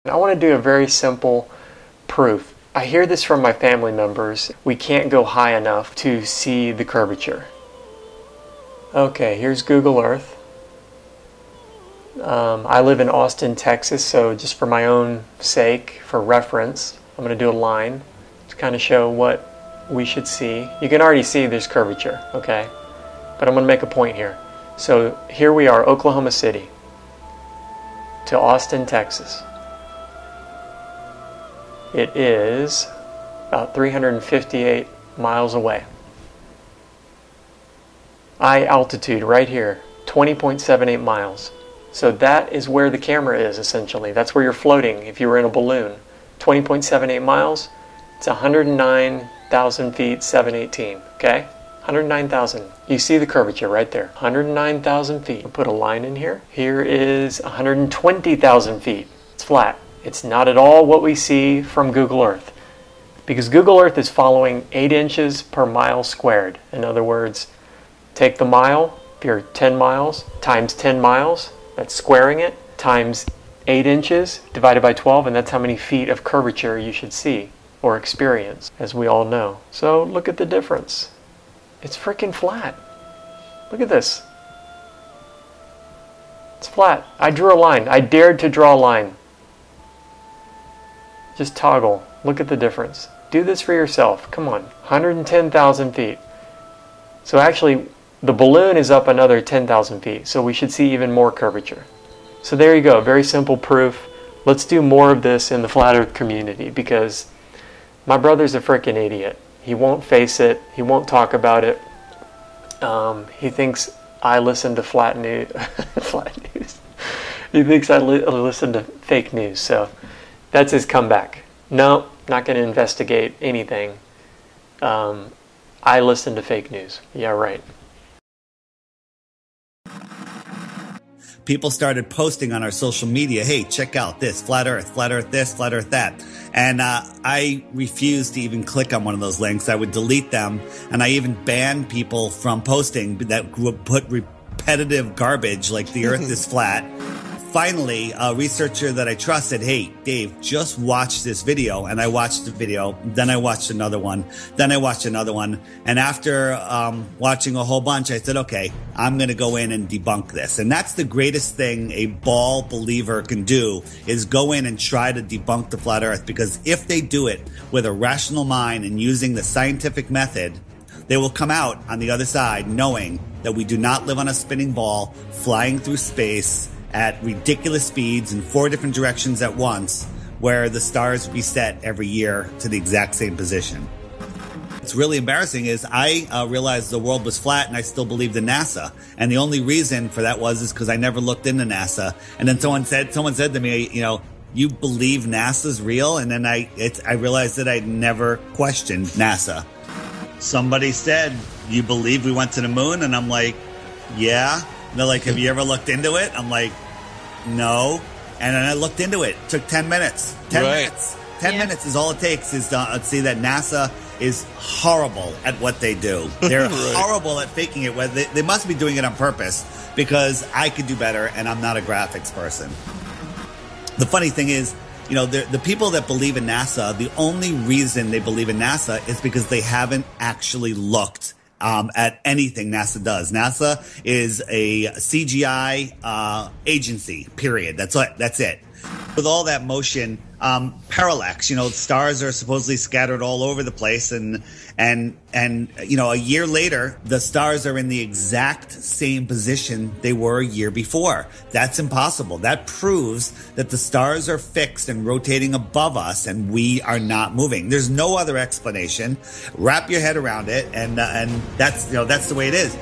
I want to do a very simple proof. I hear this from my family members. We can't go high enough to see the curvature. Okay, here's Google Earth. I live in Austin, Texas, so just for my own sake, for reference, I'm going to do a line to kind of show what we should see. You can already see there's curvature, okay? But I'm going to make a point here. So here we are, Oklahoma City to Austin, Texas. It is about 358 miles away. Eye altitude right here, 20.78 miles. So that is where the camera is, essentially. That's where you're floating if you were in a balloon. 20.78 miles, it's 109,000 feet, 718, okay? 109,000. You see the curvature right there. 109,000 feet. I'll put a line in here. Here is 120,000 feet. It's flat. It's not at all what we see from Google Earth. Because Google Earth is following 8 inches per mile squared. In other words, take the mile, if you're 10 miles, times 10 miles, that's squaring it, times 8 inches divided by 12, and that's how many feet of curvature you should see or experience, as we all know. So look at the difference. It's freaking flat. Look at this. It's flat. I drew a line. I dared to draw a line. Just toggle. Look at the difference. Do this for yourself. Come on. 110,000 feet. So actually, the balloon is up another 10,000 feet. So we should see even more curvature. So there you go. Very simple proof. Let's do more of this in the Flat Earth community because my brother's a freaking idiot. He won't face it. He won't talk about it. He thinks I listen to flat news. He thinks I listen to fake news. So that's his comeback. No, not going to investigate anything. I listen to fake news. Yeah, right. People started posting on our social media, hey, check out this, flat earth this, flat earth that. And I refused to even click on one of those links. I would delete them. And I even banned people from posting that would put repetitive garbage like the earth is flat. Finally, a researcher that I trust said, hey, Dave, just watch this video. And I watched the video. Then I watched another one. Then I watched another one. And after watching a whole bunch, I said, okay, I'm going to go in and debunk this. And that's the greatest thing a ball believer can do is go in and try to debunk the flat earth. Because if they do it with a rational mind and using the scientific method, they will come out on the other side knowing that we do not live on a spinning ball flying through space at ridiculous speeds in 4 different directions at once, where the stars reset every year to the exact same position. What's really embarrassing is I realized the world was flat and I still believed in NASA. And the only reason for that is because I never looked into NASA. And then someone said to me, you know, you believe NASA's real? And then I realized that I'd never questioned NASA. Somebody said, you believe we went to the moon? And I'm like, yeah. And they're like, have you ever looked into it? I'm like, no. And then I looked into it. It took 10 minutes. 10 minutes. 10 minutes is all it takes is to see that NASA is horrible at what they do. They're horrible at faking it. They must be doing it on purpose because I could do better and I'm not a graphics person. The funny thing is, you know, the people that believe in NASA, the only reason they believe in NASA is because they haven't actually looked at anything NASA does. NASA is a CGI agency, period. That's it. With all that motion, parallax, you know, stars are supposedly scattered all over the place, and you know, a year later, the stars are in the exact same position they were a year before. That's impossible. That proves that the stars are fixed and rotating above us, and we are not moving. There's no other explanation. Wrap your head around it, and that's the way it is.